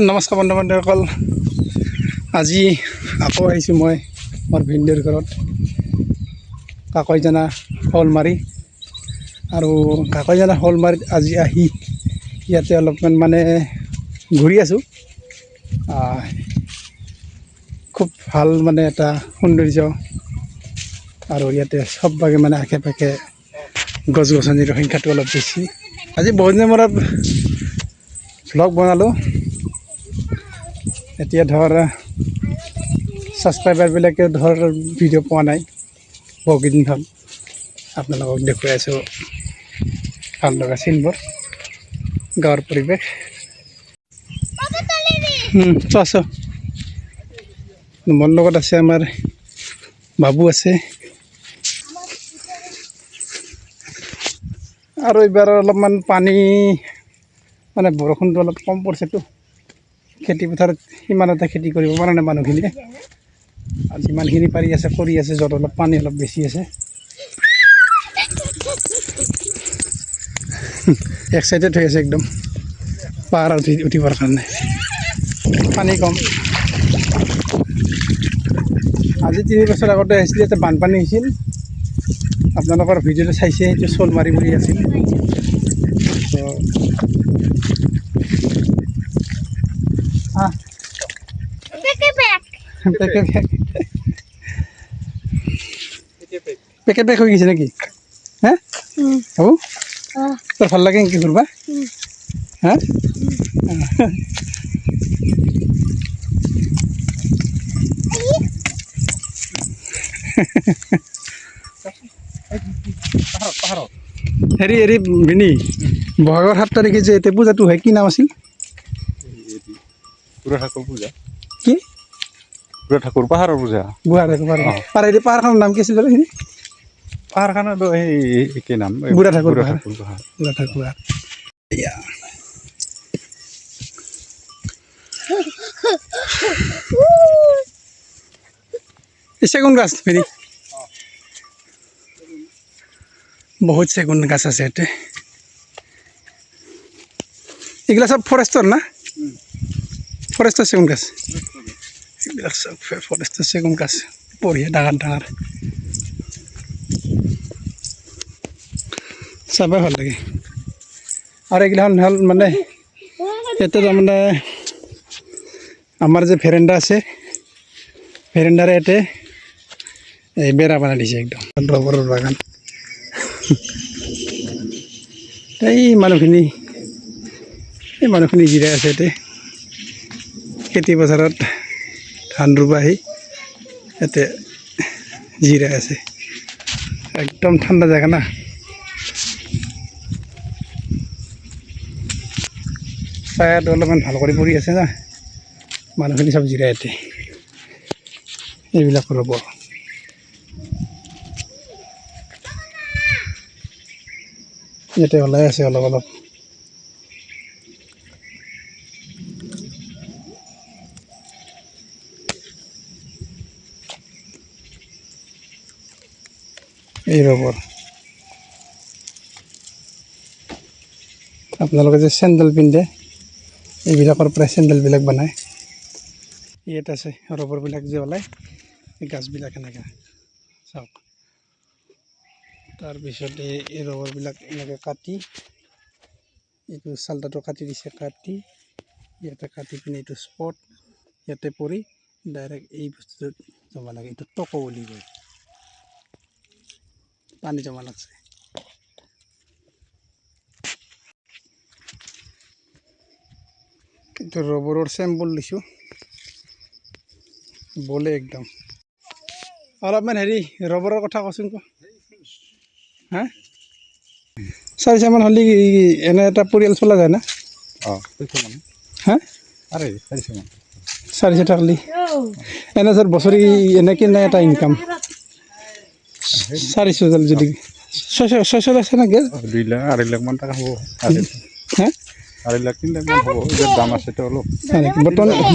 নমস্কাৰ বন্ধু বান্ধৱীসকল, আজি আকৌ আহিছোঁ মই মোৰ ভিনদেউৰ ঘৰত কাকৈজানা শ'লমাৰী। আৰু কাকৈজানা শ'লমাৰীত আজি আহি ইয়াতে অলপমান মানে ঘূৰি আছোঁ। খুব ভাল মানে এটা সৌন্দৰ্য, আৰু ইয়াতে চবভাগে মানে আশে পাশে গছ গছনিৰ সংখ্যাটো অলপ বেছি। আজি বহুদিনৰ মূৰত ভ্লগ বনালোঁ। এতিয়া ধৰ ছাবস্ক্ৰাইবাৰবিলাকেও ধৰ ভিডিঅ' পোৱা নাই বহুকেইদিন হ'ল। আপোনালোকক দেখুৱাই আছোঁ ভাল লগা চিনবোৰ, গাঁৱৰ পৰিৱেশ। চোৱা মোৰ লগত আছে আমাৰ বাবু আছে। আৰু এইবাৰ অলপমান পানী মানে বৰষুণটো অলপ কম পৰিছেতো, খেতি পথাৰত সিমানতে খেতি কৰিব পৰা নাই মানুহখিনিয়ে। আৰু যিমানখিনি পাৰি আছে কৰি আছে, য'ত অলপ পানী অলপ বেছি আছে। এক্সাইটেড হৈ আছে একদম পাহাৰত উঠিবৰ কাৰণে। পানী কম। আজি 3 বছৰ আগতে আহিছিল, ইয়াতে বানপানী হৈছিল। আপোনালোকৰ ভিডিঅ'টো চাইছে, সেইটো শ'লমাৰী বুলি আছিল। পেকেট বেক হৈ গৈছে নেকি? হে হ'ব তোৰ ভাল লাগে নেকি ঘূৰবা? হা হেৰি হেৰি বিনি, বহাগৰ 7 তাৰিখে যে এতে পূজাটো হয়, কি নাম আছিল? বুঢ়া ঠাকুৰ পূজা। কি বুঢ়া ঠাকুৰ পাহাৰৰ পূজা। পাহাৰখনৰ নাম কি আছিল বাৰু? পাহাৰখনতো সেই কি নাম? বুঢ়া ঠাকুৰ পাহাৰ। পাহাৰ। বুঢ়া ঠাকুৰ পাহাৰ। চেগুন গাছ হেৰি, বহুত চেগুন গাছ আছে ইয়াতে। এইগিলা চব ফৰেষ্টৰ না? ফৰেষ্টৰ চেগুন গাছ। এইবিলাক চব ফৰেষ্টৰ চেগুন গাছ, বঢ়িয়া ডাঙৰ ডাঙৰ, চাবই ভাল লাগে। আৰু এইগিলাখন হ'ল মানে ইয়াতে তাৰমানে আমাৰ যে ভেৰেণ্ডা আছে, ভেৰেণ্ডাৰে ইয়াতে এই বেৰা বনাই দিছে একদম, ৰবৰৰ বাগান। এই মানুহখিনি জিৰাই আছে ইয়াতে, খেতি পথাৰত ধান ৰুব আহি ইয়াতে জিৰাই আছে। একদম ঠাণ্ডা জেগা না। ছায়াটো অলপমান ভাল কৰি পৰি আছে না, মানুহখিনি চব জিৰাই ইয়াতে। এইবিলাক ৰবৰ। ইয়াতে ওলাই আছে অলপ অলপ। এই ৰবৰ। আপোনালোকে যে চেণ্ডেল পিন্ধে, এইবিলাকৰ পৰাই চেণ্ডেলবিলাক বনায়। ইয়াত আছে ৰবৰবিলাক যে ওলায়, এই গাছবিলাক এনেকৈ চাওক। তাৰপিছতে এই ৰবৰবিলাক এনেকৈ কাটি, এইটো চাল্টাটো কাটি দিছে, কাটি ইয়াতে কাটি পিনে এইটো স্পট ইয়াতে পৰি ডাইৰেক্ট এই বস্তুটোত জমা লাগে। এইটো টকো বুলি কয়, পানী জমা লাগছে। এইটো ৰবৰৰ চেম্পল দিছোঁ, বলে একদম। অলপমান হেৰি ৰবৰৰ কথা কচোন ক। হা 400 হ'লে এনে এটা পৰিয়াল চলা যায় না মানে হা আৰে 400 মান 400 থাকলি এনে স্যাৰ বছৰি এনে কিনে এটা ইনকাম 400 যদি 600 আছে না গে 2 লাখ 2.5 লাখ মান টাকা হবো হা 2.5 লাখ 3 লাখ মান হবো এর দাম আছে তো অলপ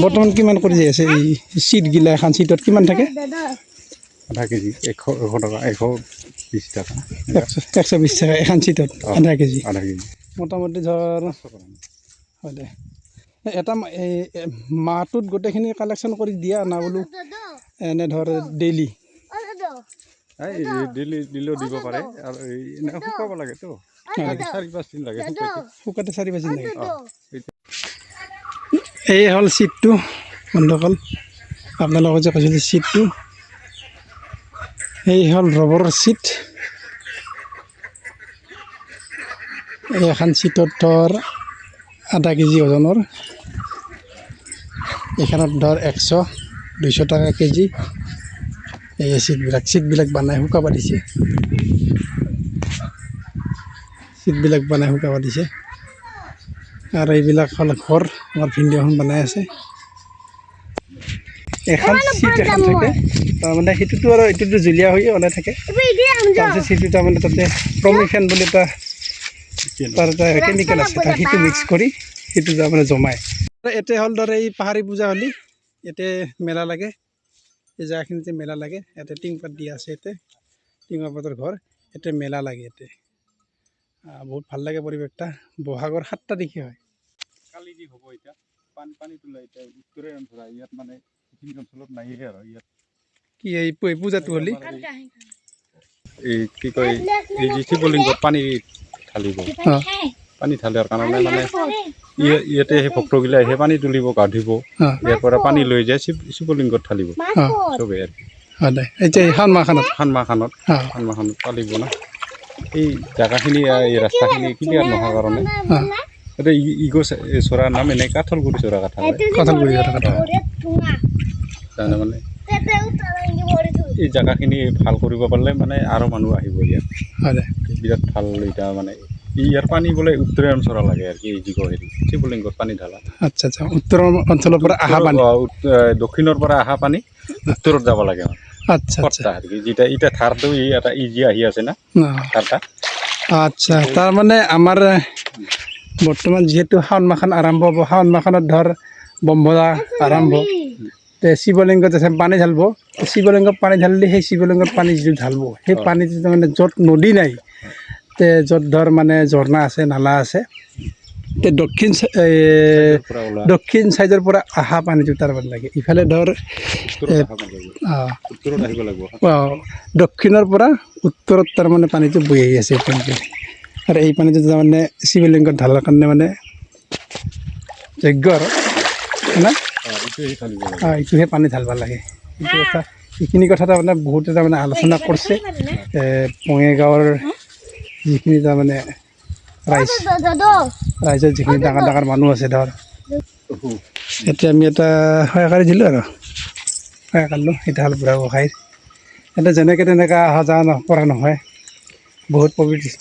বৰ্তমান কিমান কৰি যাই আছে এই সিট গিলা এখন সিটত কিমান থাকে আধা কেজি 100 টাকা 120 টাকা 120 টাকা এখন সিটত আধা কেজি আধা কেজি মোটামুটি ধৰ হয় দে এটা মাহটোত গোটেইখিনি কালেকশ্যন কৰি দিয়া না বোলো এনে ধৰ ডেইলি এই ডেইলি দিলেও দিব পাৰে আৰু এনে শুকাব লাগে তো 4-5 দিন লাগে শুকাতে 4-5 দিন লাগে এই হ'ল সিটটো বন্ধুসকল আপোনালোকে যে কৈছিল সিটটো এই হ'ল ৰবৰৰ সিট এই এখন সিটত ধৰ আধা কেজি ওজনৰ এখানত ধৰ 100-200 টাকা কেজি এই সিটবিলাক বনাই শুকাব দিছে সিটবিলাক বনাই শুকাব দিছে আৰু এইবিলাক হ'ল ঘৰ আমাৰ ভিডিঅ'খন বনাই আছে এখন সিট এখন থাকে তাৰমানে সেইটোতো আৰু এইটোতো জুলীয়া হৈ ওলাই থাকে তাৰপিছত সিটো তাৰমানে তাতে প্ৰমিফেন বুলি এটা তাৰ এটা কেমিকেল আছে তাৰ সেইটো মিক্স কৰি সেইটো তাৰমানে জমায় এতে হ'ল ধৰ এই পাহাৰী পূজা হ'লে ইয়াতে মেলা লাগে এই জেগাখিনিতে মেলা লাগে ইয়াতে টিংপাত দিয়া আছে ইয়াতে টিঙৰ পাতৰ ঘৰ ইয়াতে মেলা লাগে ইয়াতে বহুত ভাল লাগে পৰিৱেশটা বহাগৰ 7 তাৰিখে হয় কালি কি হ'ব এটা পানী তোলা এটা উত্তৰে অঞ্চল ইয়াত মানে এইখিনি অঞ্চলত নাইয়ে আৰু ইয়াত কি এই পূজাটো হ'লে এই কি কয় এই যে শিৱলিংগত পানী ঢালিব পানী ঢালাৰ কাৰণে মানে ইয়াতে সেই ভক্তগিলা সেই পানী তুলিব গা ধুব ইয়াৰ পৰা পানী লৈ যায় শিৱলিংগত ঢালিব চবে আৰু এতিয়া শাওণ মাহখনত পালিব না এই জেগাখিনি এই ৰাস্তাখিনি ক্লিয়াৰ নোহোৱাৰ কাৰণে এটা ইগো চৰাৰ নাম এনে কাঠলগুৰি চৰা কথা মানে এই জেগাখিনি ভাল কৰিব পাৰিলে মানে আৰু মানুহ আহিব ইয়াত বিৰাট ভাল এতিয়া মানে ইয়াৰ পানী বোলে উত্তৰে অঞ্চল লাগে আৰু কি যিগো হেৰি শিৱলিংগত পানী ঢালা আচ্ছা উত্তৰ অঞ্চলৰ পৰা অহা পানী দক্ষিণৰ পৰা অহা পানী উত্তৰত যাব লাগে আচ্ছা যেটা এটা ধাৰটো এটা ইজি আহি আছে না ধাৰটা আচ্ছা তাৰমানে আমাৰ বৰ্তমান যিহেতু শাওণ মাহখন আৰম্ভ হ'ব শাওণ মাহখনত ধৰ বম্বলা আৰম্ভ তে শিৱলিংগত আছে পানী ঢালিব শিৱলিংগত পানী ঢালিলে সেই শিৱলিংগত পানী যিটো ঢালিব সেই পানীটো তাৰমানে য'ত নদী নাই তে য'ত ধৰ মানে ঝৰ্ণা আছে নালা আছে তে দক্ষিণ চাইডৰ পৰা অহা পানীটো তাৰমানে লাগে ইফালে ধৰ দক্ষিণৰ পৰা উত্তৰত তাৰমানে পানীটো বৈ আহি আছে তেনেকৈ আৰু এই পানীটো তাৰমানে শিৱলিংগত ঢালাৰ কাৰণে মানে যোগ্য আৰু না এইটোহে পানী ঢালিব লাগে এইটো কথা এইখিনি কথা তাৰমানে বহুতে তাৰমানে আলোচনা কৰিছে বঙাইগাঁৱৰ যিখিনি তাৰমানে ৰাইজৰ যিখিনি ডাঙৰ মানুহ আছে ধৰ এতিয়া আমি এটা সহায়কাৰী দিলোঁ আৰু সহায় কৰিলোঁ এটা হ'ল বুঢ়া গোঁসাইৰ এতিয়া যেনেকৈ তেনেকৈ অহা যোৱা কৰা নহয় বহুত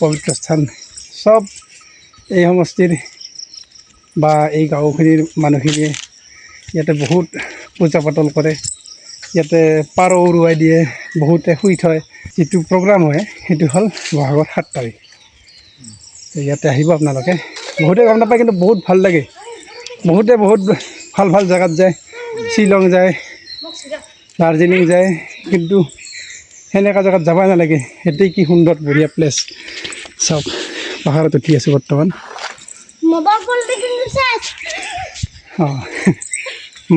পবিত্ৰ স্থান চব এই সমষ্টিৰ বা এই গাঁওখিনিৰ মানুহখিনিয়ে ইয়াতে বহুত পূজা পাতল কৰে ইয়াতে পাৰ উৰুৱাই দিয়ে বহুতে শুই থয় যিটো প্ৰগ্ৰাম হয় সেইটো হ'ল বহাগৰ 7 তাৰিখ ইয়াতে আহিব আপোনালোকে বহুতে গম নাপায় কিন্তু বহুত ভাল লাগে বহুতে বহুত ভাল জেগাত যায় শ্বিলং যায় দাৰ্জিলিং যায় কিন্তু সেনেকুৱা জেগাত যাবই নালাগে সেইটোৱে কি সুন্দৰ বঢ়িয়া প্লেচ চাওক পাহাৰত উঠি আছোঁ বৰ্তমান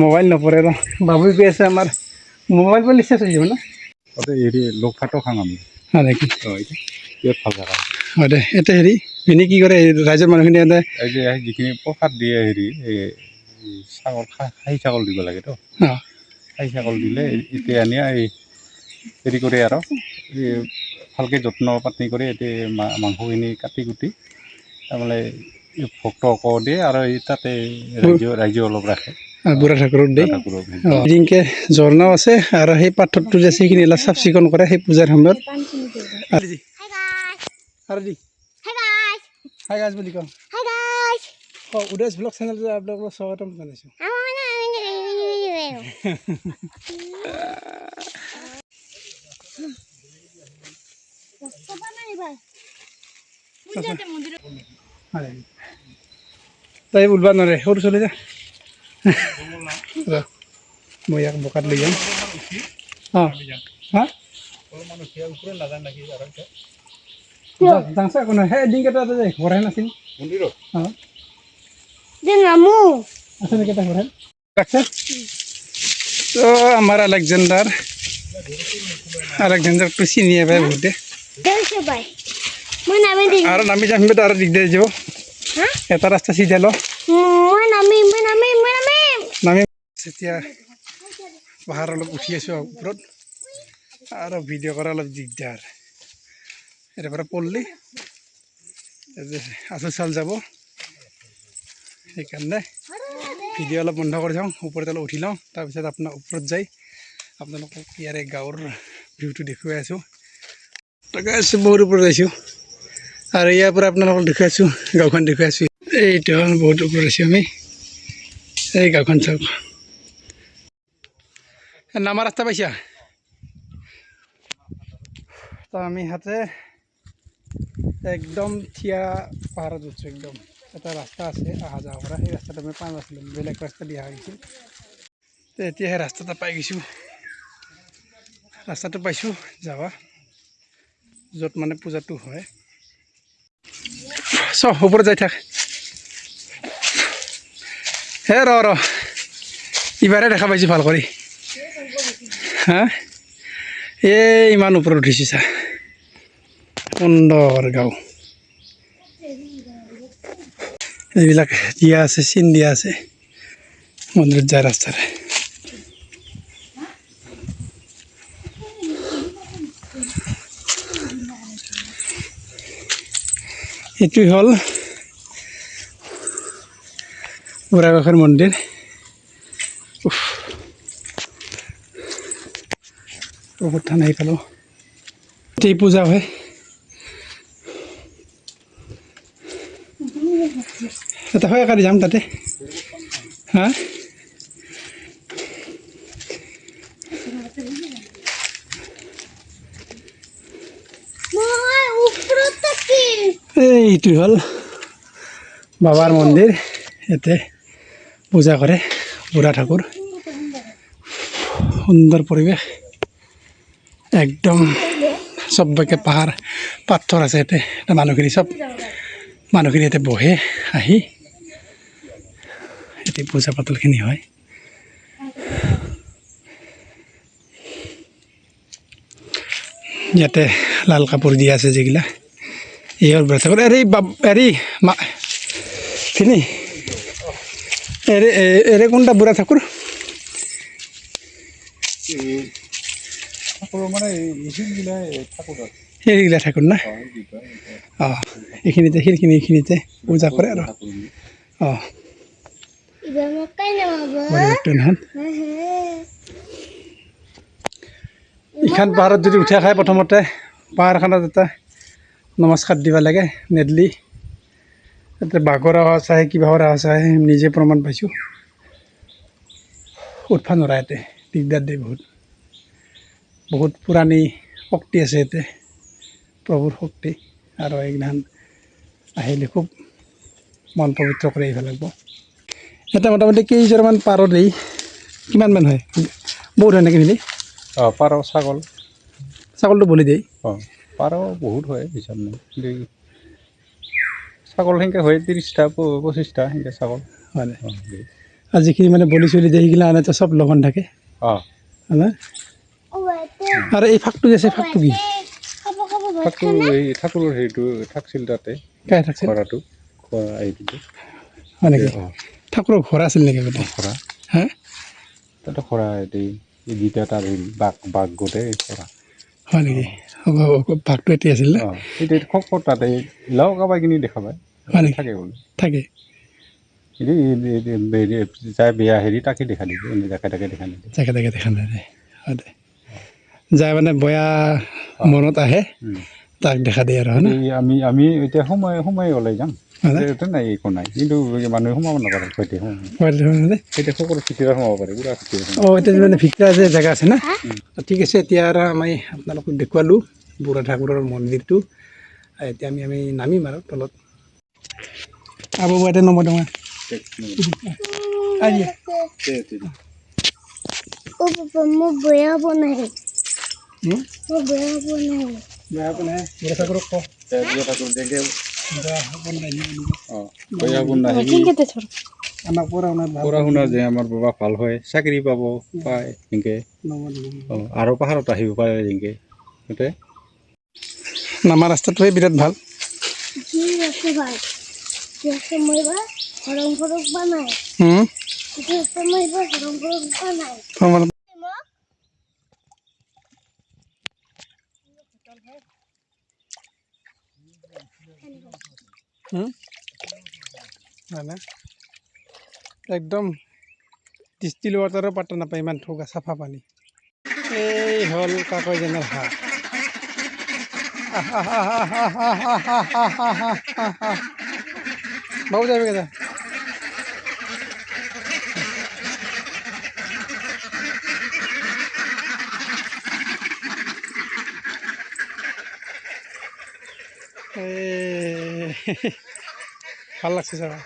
মোবাইল নপৰে ৰ বাবুই কৈ আছে আমাৰ মোবাইল পৰা লিচাৰ্জ হৈ যাব না হেৰি লগ ফাটো খাং আমি হয় নেকি ইয়াত ভাল জেগা হয় দে এতিয়া হেৰি ভিনি কি কৰে ৰাইজৰ মানুহখিনি ইয়াতে এই যে যিখিনি প্ৰসাদ দিয়ে হেৰি এই ছাগল খাহী ছাগল দিব লাগে তো খাহী ছাগল দিলে এতিয়া আনি এই হেৰি কৰে আৰু ভালকৈ যত্ন পাতি কৰি এতিয়া মাংসখিনি কাটি কুটি তাৰমানে ভক্তক দিয়ে আৰু তাতে ৰাইজে অলপ ৰাখে বুঢ়া ঠাকুৰৰ দিয়ে জিংকে ঝৰ্ণাও আছে আৰু সেই পাথৰটো যে সেইখিনি অলপ চাফ চিকুণ কৰে সেই পূজাৰ সময়ত আৰু দি Hi guys. হাই গাইজ বুলি কওঁ Hi guys. উদয়ছ ব্লগ চেনেলটো আপোনালোকক স্বাগতম জনাইছোঁ তাই উলবা নোৱাৰে সৰু চলি যা মই ইয়াক বোকাত লৈ যাম অঁ হা ডাঙৰ একো নহয় সেই এদিনকেইটা যে ঘৰহে নাছিল অঁ Din namu. আছে নেকি এটা ঘৰহে ৰাখছে তো আমাৰ আলেকজেণ্ডাৰটো চিনিয়ে পায় বহুতে Deu cobai. Mana mending. আৰু নামি যাম বেটা আৰু দিগদাৰ যাব Hah? এটা ৰাস্তা চিধা ল Mana mi. নামি এতিয়া পাহাৰ অলপ উঠি আছোঁ ওপৰত আৰু ভিডিঅ' কৰা অলপ দিগদাৰ ইয়াৰ পৰা পল্লি আচল চাল যাব সেইকাৰণে ভিডিঅ' অলপ বন্ধ কৰি থওঁ ওপৰত অলপ উঠি লওঁ তাৰপিছত আপোনাৰ ওপৰত যাই আপোনালোকক ইয়াৰে গাঁৱৰ ভিউটো দেখুৱাই আছোঁ তাকে আছোঁ বহুত ওপৰত আহিছোঁ আৰু ইয়াৰ পৰা আপোনালোকক দেখুৱাই আছোঁ গাঁওখন দেখুৱাই আছোঁ এইটো হ'ল বহুত ওপৰত আছোঁ আমি এই গাঁওখন চাওক নামা ৰাস্তা পাইছা তো আমি হাতে একদম থিয়া পাহাৰত উঠছোঁ একদম এটা ৰাস্তা আছে অহা যোৱা কৰা সেই ৰাস্তাটো আমি পোৱা নাছিলোঁ বেলেগ ৰাস্তা দিয়া গৈছিল তো এতিয়া সেই ৰাস্তাটো পাই গৈছোঁ ৰাস্তাটো পাইছোঁ যাবা য'ত মানে পূজাটো হয় চ ওপৰত যাই থাক হে ৰ ইবাৰে দেখা পাইছোঁ ভাল কৰি হা এই ইমান ওপৰত উঠিছোঁ চা সুন্দৰ গাঁও এইবিলাক দিয়া আছে চিন দিয়া আছে মন্দিৰত যায় ৰাস্তাৰে এইটো হ'ল বুঢ়াগোসাঁইৰ মন্দিৰ বহুত ঠাণ্ডা আহি পালোঁ এই পূজা হয় এটা হয় একাৰি যাম তাতে হা Moi upro taki. এইটো হ'ল বাবাৰ মন্দিৰ ইয়াতে পূজা কৰে বুঢ়া ঠাকুৰ সুন্দৰ পৰিৱেশ একদম চবকে পাহাৰ পাথৰ আছে ইয়াতে মানুহখিনি চব মানুহখিনি ইয়াতে বহে আহি ইয়াতে পূজা পাতলখিনি হয় ইয়াতে লাল কাপোৰ দিয়া আছে যিগিলা এই হ'ল বুঢ়া ঠাকুৰ হেৰি খিনি এৰে কোনটা বুঢ়া ঠাকুৰ মানে সেইগিলা ঠাকুৰ না অঁ এইখিনিতে সেইখিনিতে পূজা কৰে আৰু অঁ Iba makan na ba? পৰিৱেশটো নহয় ইখান পাহাৰত যদি উঠা খায় প্ৰথমতে পাহাৰখনত এটা নমস্কাৰ দিব লাগে নেদলি তাতে বাঘৰ আৱাজ আহে কিবাহৰ আৱাজ আহে নিজে প্ৰমাণ পাইছোঁ উঠবা নোৱাৰা ইয়াতে দিগদাৰ দিয়ে বহুত পুৰণি শক্তি আছে ইয়াতে প্ৰভুৰ শক্তি আৰু এইগিলাখান আহিলে খুব মন পবিত্ৰ কৰি আহিব লাগিব এটা মোটামুটি কেইজনমান পাৰত এই কিমানমান হয় বহুত হয় নেকি মিলি অঁ পাৰ ছাগল ছাগলটো বলি দিয়ে অঁ পাৰ বহুত হয় হিচাপ নাই কিন্তু ছাগল সেনেকৈ হয় 30টা 25টা সেনেকৈ ছাগল হয় অঁ দিয়ে আৰু যিখিনি মানে বলি চলি দিয়ে সেইগিলা আনেতো চব লগন থাকে অঁ হয় আৰু এই ফাকটো যে আছে ফাকটো কি ঠাকুৰ এই ঠাকুৰৰ হেৰিটো থাকছিল তাতে কাই থাকছে খৰাটো খৰা এইটো হয় নেকি অঁ ঠাকুৰৰ ঘৰ আছিল নেকি গোটেই খৰা হা তাতে খৰা এই গীতা তাৰ বাঘ গোটেই খৰা হয় নেকি ভাগটো এটি আছিল না অঁ এতিয়া খক তাতে লাও কাবাই কিনি দেখা পায় হয় নেকি থাকে বোলে থাকে যাই বেয়া হেৰি তাকে দেখা দিব এনে জাকে তাকে দেখা নিদিয়ে জাকে তাকে দেখা নাই হয় দে যায় মানে বয়া মনত আহে তাক দেখা দিয়ে আৰু হয় না এই আমি এতিয়া সোমাই ওলাই যাম হয় না? এইটো নাই একো নাই কিন্তু মানুহে সোমাব নাপাৰে হয়তো এতিয়া সকলো ভিতৰত সোমাব পাৰে পুৰা ভিতৰত অঁ এতিয়া মানে ভিতৰা যে জেগা আছে না ঠিক আছে এতিয়া আৰু আমি আপোনালোকক দেখুৱালোঁ বুঢ়া ঠাকুৰৰ মন্দিৰটো আৰু এতিয়া আমি নামিম আৰু তলত আবু ইয়াতে নমো তোমাৰ আজি ও পাপা মই বেয়া বনাই মই বেয়া বনাই বেয়া পোৱা নাই বুঢ়া ঠাকুৰক কওঁ আমাক পঢ়া শুনাত ভাল পঢ়া শুনা যে আমাৰ বাবা ভাল হয় চাকৰি পাব পায় এনেকে আৰু পাহাৰত আহিব পাৰে এনেকে সেইটোৱে নামা ৰাস্তাটোৱে বিৰাট ভাল কি আছে ভাই কি আছে মই বা ঘৰম ঘৰক বানাই কি আছে মই বা ঘৰম ঘৰক বানাই একদম ডিষ্টিল ৱাটাৰৰ পাত্তা নাপায় ইমান ঠগা চাফা পানী এই হ'ল কাকৈজনৰ হাঁহ বাবু যাবি কেইটা ভাল লাগছে চাবা